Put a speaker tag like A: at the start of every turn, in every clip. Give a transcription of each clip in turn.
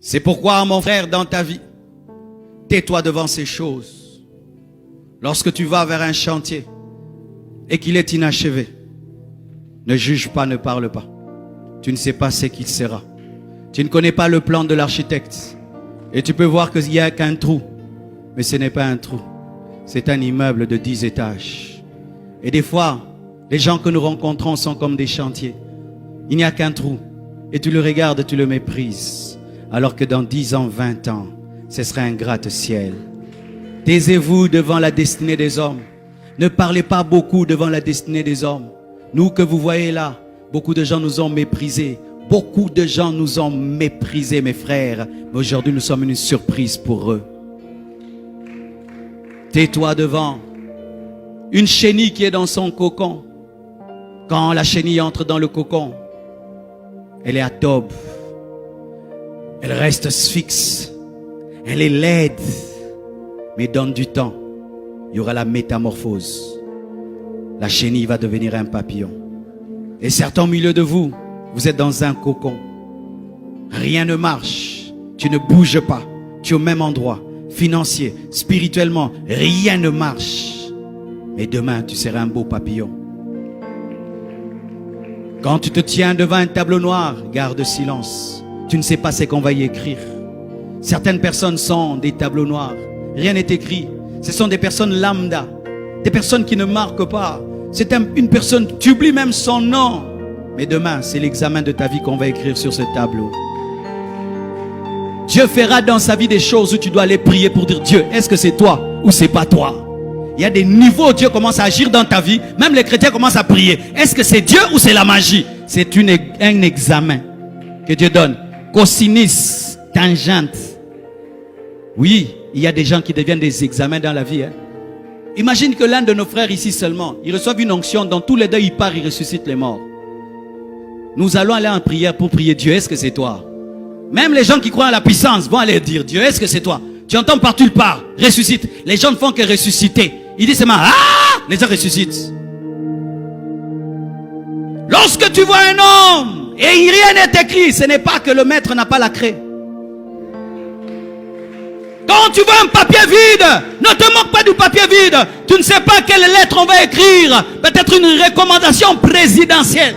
A: C'est pourquoi, mon frère, dans ta vie, tais-toi devant ces choses. Lorsque tu vas vers un chantier et qu'il est inachevé, ne juge pas, ne parle pas. Tu ne sais pas ce qu'il sera. Tu ne connais pas le plan de l'architecte. Et tu peux voir qu'il n'y a qu'un trou. Mais ce n'est pas un trou. C'est un immeuble de 10 étages. Et des fois, les gens que nous rencontrons sont comme des chantiers. Il n'y a qu'un trou. Et tu le regardes, tu le méprises. Alors que dans 10 ans, 20 ans, ce sera un gratte-ciel. Taisez-vous devant la destinée des hommes. Ne parlez pas beaucoup devant la destinée des hommes. Nous que vous voyez là, beaucoup de gens nous ont méprisés. Beaucoup de gens nous ont méprisés, mes frères. Mais aujourd'hui, nous sommes une surprise pour eux. Tais-toi devant une chenille qui est dans son cocon. Quand la chenille entre dans le cocon, elle est atobe. Elle reste fixe. Elle est laide. Mais donne du temps. Il y aura la métamorphose. La chenille va devenir un papillon. Et certains au milieu de vous, vous êtes dans un cocon. Rien ne marche. Tu ne bouges pas. Tu es au même endroit. Financier, spirituellement, rien ne marche. Mais demain, tu seras un beau papillon. Quand tu te tiens devant un tableau noir, garde silence. Tu ne sais pas ce qu'on va y écrire. Certaines personnes sont des tableaux noirs. Rien n'est écrit. Ce sont des personnes lambda. Des personnes qui ne marquent pas. C'est une personne, tu oublies même son nom. Mais demain, c'est l'examen de ta vie qu'on va écrire sur ce tableau. Dieu fera dans sa vie des choses où tu dois aller prier pour dire Dieu, est-ce que c'est toi ou c'est pas toi? Il y a des niveaux où Dieu commence à agir dans ta vie. Même les chrétiens commencent à prier. Est-ce que c'est Dieu ou c'est la magie? C'est un examen que Dieu donne. Cosinus, tangente. Oui, il y a des gens qui deviennent des examens dans la vie. Imagine que l'un de nos frères ici seulement, il reçoit une onction, dans tous les deux il part, il ressuscite les morts. Nous allons aller en prière pour prier Dieu, est-ce que c'est toi? Même les gens qui croient à la puissance vont aller dire Dieu, est-ce que c'est toi? Tu entends partout, il part, ressuscite. Les gens ne font que ressusciter. Il dit seulement, ah! Les gens ressuscitent. Lorsque tu vois un homme et rien n'est écrit, ce n'est pas que le maître n'a pas la craie. Quand tu vois un papier vide, ne te moque pas du papier vide. Tu ne sais pas quelle lettre on va écrire. Peut-être une recommandation présidentielle.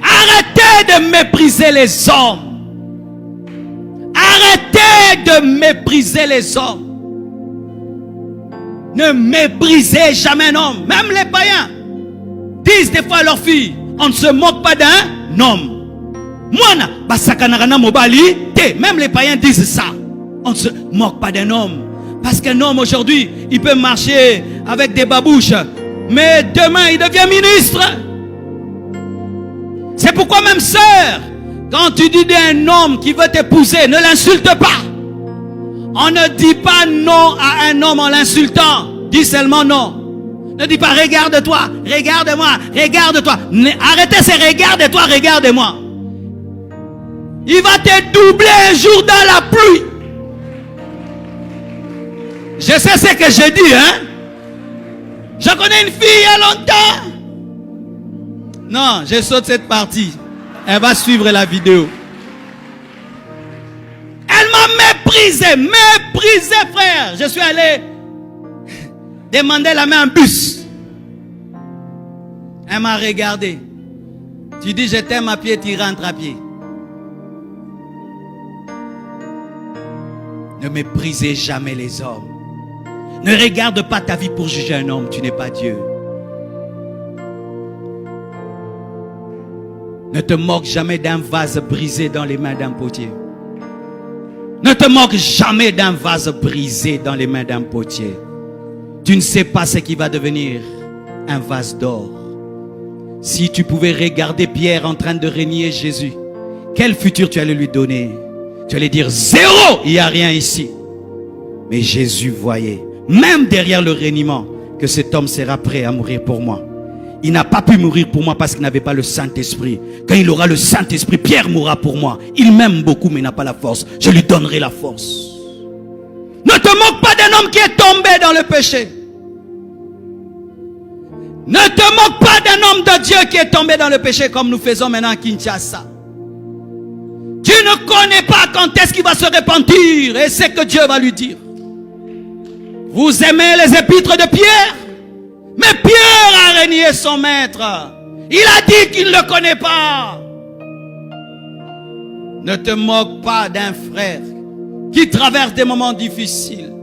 A: Arrêtez de mépriser les hommes. Arrêtez de mépriser les hommes. Ne méprisez jamais un homme. Même les païens disent des fois à leurs filles, on ne se moque pas d'un homme. Même les païens disent ça. On ne se moque pas d'un homme. Parce qu'un homme aujourd'hui, il peut marcher avec des babouches. Mais demain, il devient ministre. C'est pourquoi même sœur, quand tu dis d'un homme qui veut t'épouser, ne l'insulte pas. On ne dit pas non à un homme en l'insultant. Dis seulement non. Ne dis pas regarde-toi, regarde-moi, regarde-toi. Arrêtez ces regarde-toi, regarde-moi. Il va te doubler un jour dans la pluie. Je sais ce que j'ai dit, hein. Je connais une fille il y a longtemps. Non, je saute cette partie. Elle va suivre la vidéo. Elle m'a méprisé, frère. Je suis allé demander la main en bus. Elle m'a regardé. Tu dis je t'aime à pied, tu rentres à pied. Ne méprisez jamais les hommes. Ne regarde pas ta vie pour juger un homme. Tu n'es pas Dieu. Ne te moque jamais d'un vase brisé dans les mains d'un potier. Ne te moque jamais d'un vase brisé dans les mains d'un potier. Tu ne sais pas ce qui va devenir un vase d'or. Si tu pouvais regarder Pierre en train de renier Jésus, quel futur tu allais lui donner? Tu allais dire zéro, il n'y a rien ici. Mais Jésus voyait, même derrière le reniement, que cet homme sera prêt à mourir pour moi. Il n'a pas pu mourir pour moi parce qu'il n'avait pas le Saint-Esprit. Quand il aura le Saint-Esprit, Pierre mourra pour moi. Il m'aime beaucoup mais il n'a pas la force. Je lui donnerai la force. Ne te moque pas d'un homme qui est tombé dans le péché. Ne te moque pas d'un homme de Dieu qui est tombé dans le péché comme nous faisons maintenant à Kinshasa. Tu ne connais pas quand est-ce qu'il va se repentir. Et c'est que Dieu va lui dire. Vous aimez les épîtres de Pierre? Mais Pierre a renié son maître. Il a dit qu'il ne le connaît pas. Ne te moque pas d'un frère qui traverse des moments difficiles.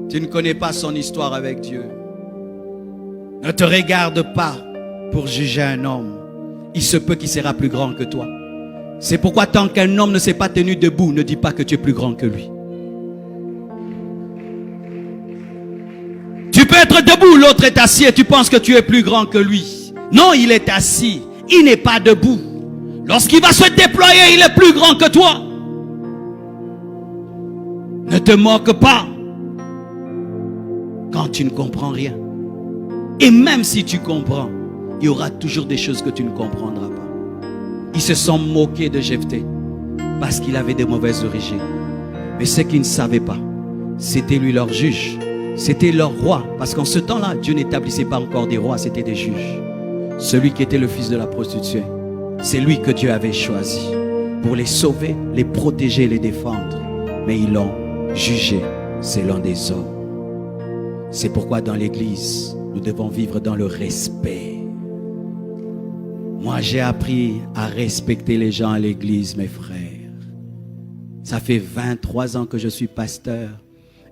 A: Tu ne connais pas son histoire avec Dieu. Ne te regarde pas pour juger un homme. Il se peut qu'il sera plus grand que toi. C'est pourquoi tant qu'un homme ne s'est pas tenu debout, ne dis pas que tu es plus grand que lui. Tu peux être debout, l'autre est assis et tu penses que tu es plus grand que lui. Non, il est assis, il n'est pas debout. Lorsqu'il va se déployer, il est plus grand que toi. Ne te moque pas quand tu ne comprends rien. Et même si tu comprends, il y aura toujours des choses que tu ne comprendras pas. Ils se sont moqués de Jephthé parce qu'il avait de mauvaises origines. Mais ce qu'ils ne savaient pas, c'était lui leur juge. C'était leur roi. Parce qu'en ce temps-là, Dieu n'établissait pas encore des rois, c'était des juges. Celui qui était le fils de la prostituée, c'est lui que Dieu avait choisi pour les sauver, les protéger, les défendre. Mais ils l'ont jugé selon des hommes. C'est pourquoi dans l'église, nous devons vivre dans le respect. Moi, j'ai appris à respecter les gens à l'église, mes frères. Ça fait 23 ans que je suis pasteur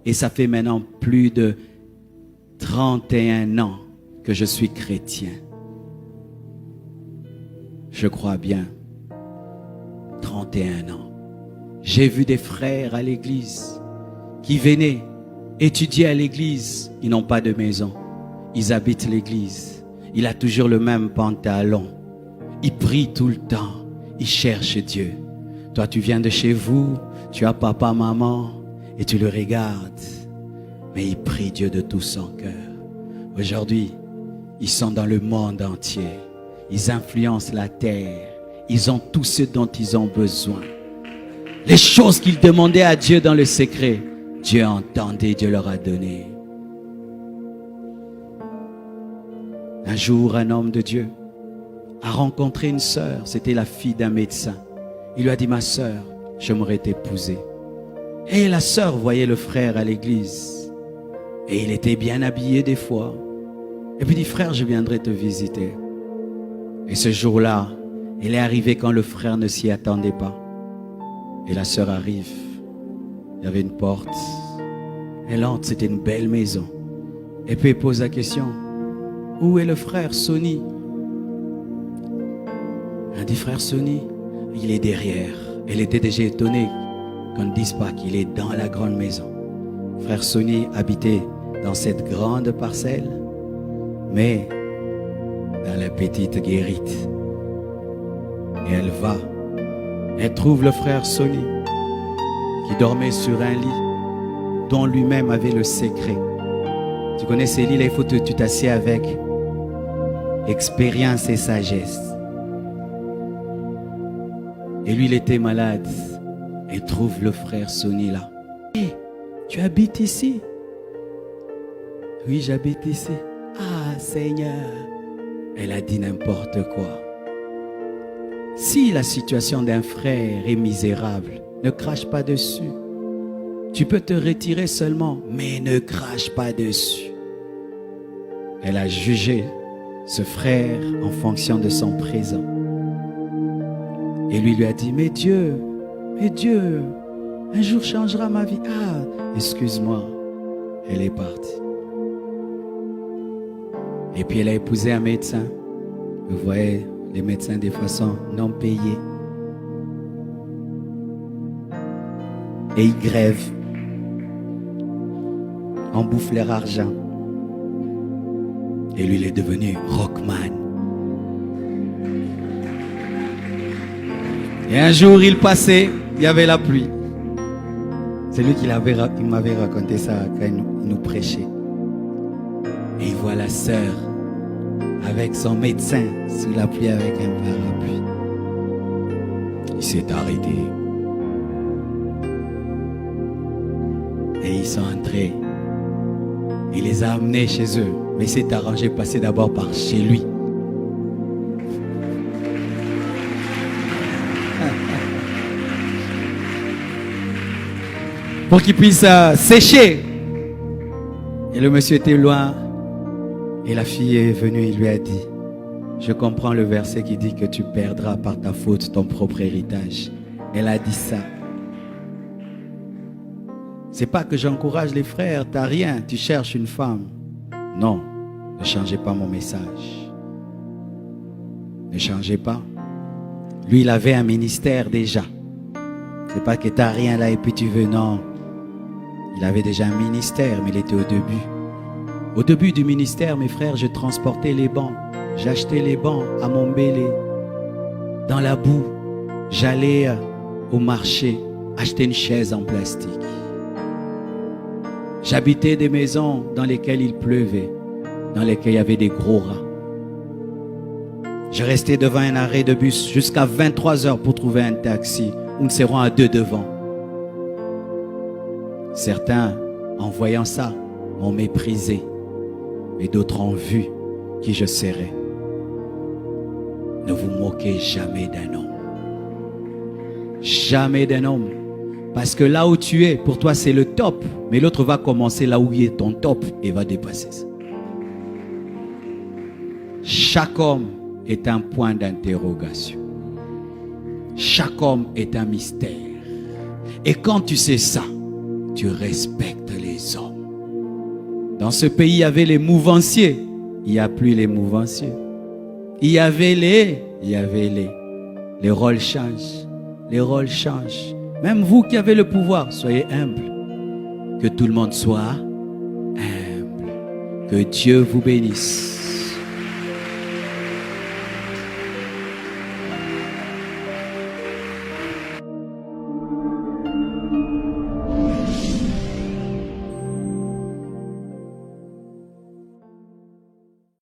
A: et ça fait maintenant plus de 31 ans que je suis chrétien. Je crois bien. 31 ans. J'ai vu des frères à l'église qui venaient étudier à l'église. Ils n'ont pas de maison. Ils habitent l'église. Il a toujours le même pantalon. Il prie tout le temps. Il cherche Dieu. Toi, tu viens de chez vous. Tu as papa, maman. Et tu le regardes. Mais il prie Dieu de tout son cœur. Aujourd'hui, ils sont dans le monde entier. Ils influencent la terre. Ils ont tout ce dont ils ont besoin. Les choses qu'ils demandaient à Dieu dans le secret, Dieu entendait, Dieu leur a donné. Un jour, un homme de Dieu a rencontré une sœur. C'était la fille d'un médecin. Il lui a dit, ma sœur, j'aimerais t'épouser. Et la sœur voyait le frère à l'église. Et il était bien habillé des fois. Et puis il dit, frère, je viendrai te visiter. Et ce jour-là, il est arrivé quand le frère ne s'y attendait pas. Et la sœur arrive. Il y avait une porte. Elle entre, c'était une belle maison. Et puis il pose la question, où est le frère Sonny? Elle dit, frère Sonny, il est derrière. Elle était déjà étonnée qu'on ne dise pas qu'il est dans la grande maison. Frère Sonny habitait dans cette grande parcelle, mais dans la petite guérite. Et elle va. Elle trouve le frère Sonny qui dormait sur un lit dont lui-même avait le secret. Tu connais ces lits là, il faut que tu t'assieds avec expérience et sagesse. Et lui, il était malade. Et trouve le frère Sonny là. Hey, tu habites ici? Oui, j'habite ici. Ah, Seigneur. Elle a dit n'importe quoi. Si la situation d'un frère est misérable, ne crache pas dessus. Tu peux te retirer seulement, mais ne crache pas dessus. Elle a jugé ce frère en fonction de son présent. Et lui a dit, mais Dieu, un jour changera ma vie. Ah, excuse-moi. Elle est partie. Et puis elle a épousé un médecin. Vous voyez, les médecins des fois sont non payés. Et ils grèvent. On bouffe leur argent. Et lui, il est devenu rockman. Et un jour, il passait, il y avait la pluie. C'est lui qui m'avait raconté ça quand il nous prêchait. Et il voit la sœur avec son médecin sous la pluie avec un parapluie. Il s'est arrêté. Et ils sont entrés. Il les a amenés chez eux. Mais il s'est arrangé passer d'abord par chez lui. pour qu'il puisse sécher. Et le monsieur était loin. Et la fille est venue et lui a dit, je comprends le verset qui dit que tu perdras par ta faute ton propre héritage. Elle a dit ça. C'est pas que j'encourage les frères, t'as rien, tu cherches une femme. Non, ne changez pas mon message. Ne changez pas. Lui, il avait un ministère déjà. C'est pas que t'as rien là et puis tu veux, non. Il avait déjà un ministère, mais il était au début. Au début du ministère, mes frères, je transportais les bancs. J'achetais les bancs à Montbéliard, dans la boue. J'allais au marché acheter une chaise en plastique. J'habitais des maisons dans lesquelles il pleuvait, dans lesquelles il y avait des gros rats. Je restais devant un arrêt de bus jusqu'à 23 heures pour trouver un taxi. Nous serons à 2 devant. Certains, en voyant ça, m'ont méprisé. Mais d'autres ont vu qui je serais. Ne vous moquez jamais d'un homme. Jamais d'un homme. Parce que là où tu es, pour toi c'est le top. Mais l'autre va commencer là où il est ton top et va dépasser ça. Chaque homme est un point d'interrogation. Chaque homme est un mystère. Et quand tu sais ça, tu respectes les hommes. Dans ce pays, il y avait les mouvanciers. Il n'y a plus les mouvanciers. Il y avait les rôles changent. Les rôles changent. Même vous qui avez le pouvoir, soyez humble. Que tout le monde soit humble. Que Dieu vous bénisse.